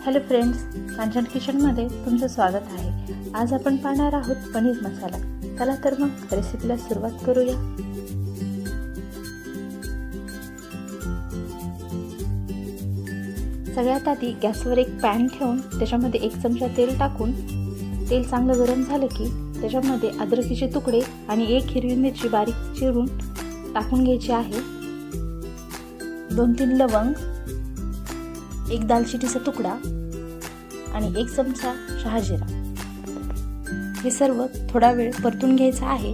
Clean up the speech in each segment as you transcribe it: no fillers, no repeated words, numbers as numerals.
Hello friends, Kanchan किचनमध्ये तुमचं स्वागत आहे। आज आपण पाहणार आहोत पनीर मसाला। चला तर मग रेसिपीला सुरुवात करूया। सगळ्यात आधी गॅसवर एक पॅन ठेवून त्याच्यामध्ये 1 चमचा तेल टाकून तेल चांगलं गरम झालं की त्याच्यामध्ये अद्रकीचे तुकडे आणि 1 हिरवी मिरची बारीक चिरून टाकून घ्यायची आहे। 2-3 लवंग, 1 दालचिनीचा तुकडा आणि 1 चमचा शहाजिरा हे सर्व थोडा वेळ परतून घ्यायचं आहे।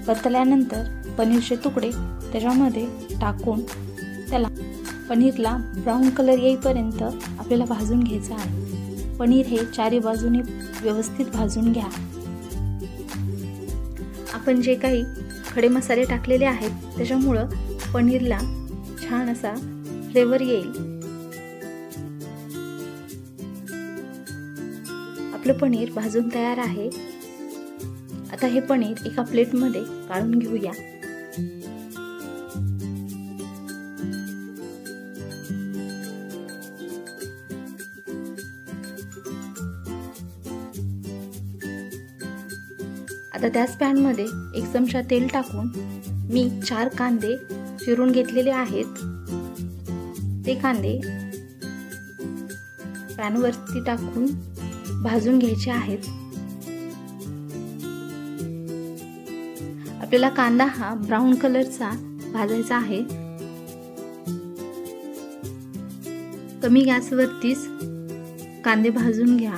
परतल्यानंतर पनीरचे तुकडे त्याच्यामध्ये टाकून त्याला पनीरला ब्राऊन कलर येईपर्यंत आपल्याला भाजून घ्यायचं आहे। पनीर हे चारी बाजूने व्यवस्थित भाजून घ्या। आपण जे काही खडे मसाले टाकलेले आहेत त्याच्यामुळे पनीरला छान असा फ्लेवर येईल। आपलं पनीर भाजून तयार आहे। आता हे पनीर एका प्लेटमध्ये काढून घेऊया। आता त्याच पॅनमध्ये 1 चमचा तेल टाकून मी 4 कांदे चिरून घेतलेले आहेत। ते कांदे पॅनवरती टाकून भाजून घ्यायचे आहेत। आपल्याला कांदा हा ब्राऊन कलरचा भाजायचा आहे। कमी गॅसवरतीच कांदे भाजून घ्या।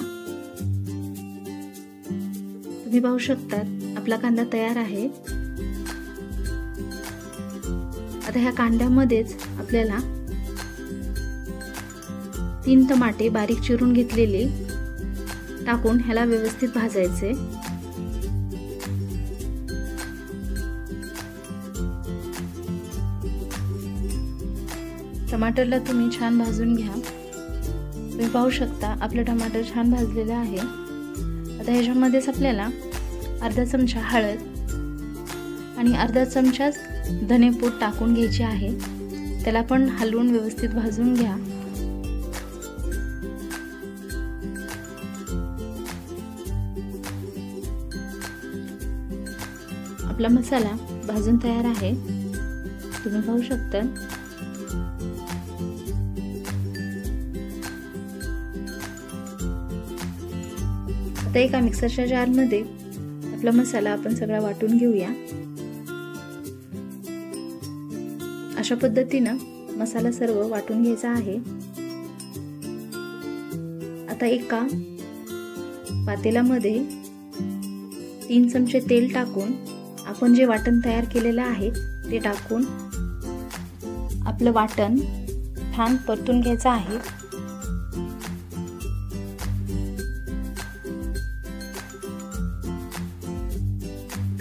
तुम्ही पाहू शकता आपला कांदा तयार आहे। आता ह्या कांद्यामध्येच आपल्याला 3 टमाटे बारीक चिरून घेतलेले टाकून ह्याला व्यवस्थित भाजायचे। टमाटरला तुम्ही छान भाजून घ्या। तुम्ही पाहू शकता आपलं टमाटर छान भाजलेलं आहे। आता ह्याच्यामध्येच आपल्याला अर्धा चमचा हळद आणि अर्धा चमचा धनेपूड टाकून घ्यायची आहे। त्याला पण हलवून व्यवस्थित भाजून घ्या। आपला मसाला भाजून तयार आहे। तुम्ही पाहू शकता। आता एका मिक्सरच्या जारमध्ये आपला मसाला आपण सगळा वाटून घेऊया। अशा पद्धतीने मसाला सर्व वाटून घ्यायचा आहे। आता एका पातेल्यामध्ये 3 चमचे तेल टाकून आपण जे वाटण तयार केलेलं आहे ते टाकून आपलं वाटण छान परतून घ्यायचं आहे।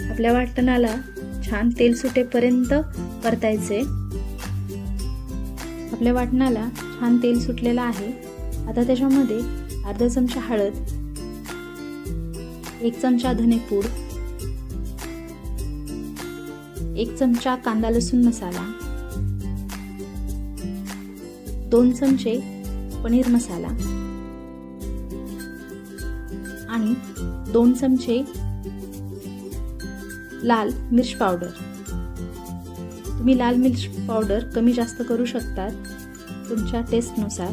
आपल्या वाटणाला छान तेल सुटेपर्यंत परतायचे। आपल्या वाटणाला छान तेल सुटलेलं आहे। आता त्याच्यामध्ये अर्धा चमचा हळद, 1 चमचा धनेपूड, 1 चमचा कांदा लसूण मसाला, 2 चमचे पनीर मसाला आणि 2 चमचे लाल मिर्च पावडर। तुम्ही लाल मिर्च पावडर कमी जास्त करू शकता तुमच्या टेस्टनुसार।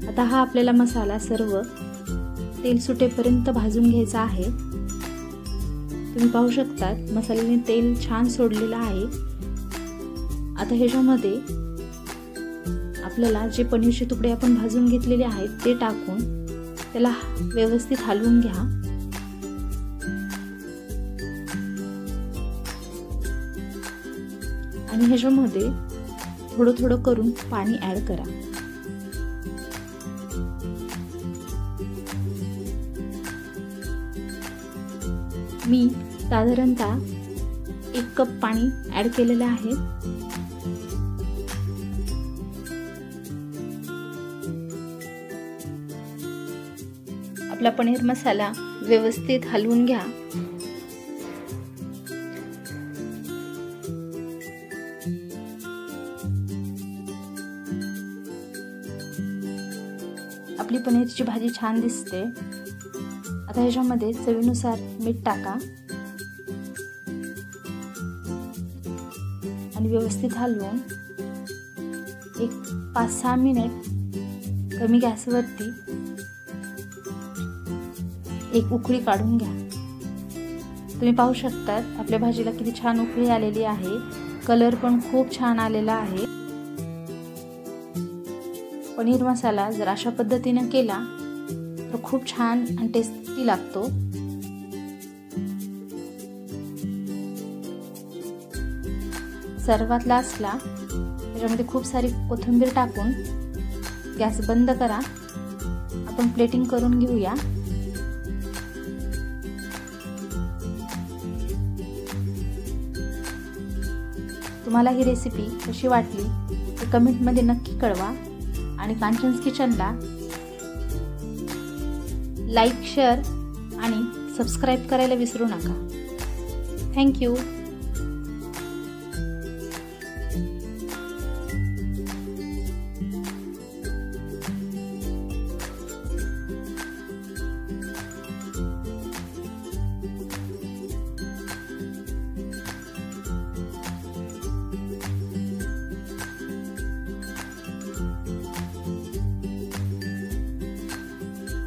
आता हा आपल्याला मसाला सर्व तेल सुटेपर्यंत भाजून घ्यायचा आहे। तुम्ही पाहू शकता मसाल्याने तेल छान सोडलेलं आहे। आता ह्याच्यामध्ये आपल्याला जे पनीरचे तुकडे आपण भाजून घेतलेले आहेत ते टाकून त्याला व्यवस्थित हलवून घ्या। आणि ह्याच्यामध्ये थोडं थोडं करून पाणी ऍड करा। मी साधारणतः 1 कप पाणी ऍड केलेलं आहे। आपला पनीर मसाला व्यवस्थित हलवून घ्या। आपली पनीरची भाजी छान दिसते। आता ह्याच्यामध्ये चवीनुसार मीठ टाका आणि व्यवस्थित हलवून एक 5-6 मिनिट कमी गॅसवरती एक उकळी काढून घ्या। तुम्ही पाहू शकतात आपल्या भाजीला किती छान उकळी आलेली आहे, कलर पण खूप छान आलेला आहे। पनीर मसाला जर अशा पद्धतीने केला तर खूप छान आणि टेस्टी लागतो। सर्वात लास्टला त्याच्यामध्ये खूप सारी कोथिंबीर टाकून गॅस बंद करा। आपण प्लेटिंग करून घेऊया। तुम्हाला ही रेसिपी कशी वाटली ते कमेंटमध्ये नक्की कळवा आणि कांचन्स किचनला लाईक, शेअर आणि सबस्क्राईब करायला विसरू नका। थँक्यू।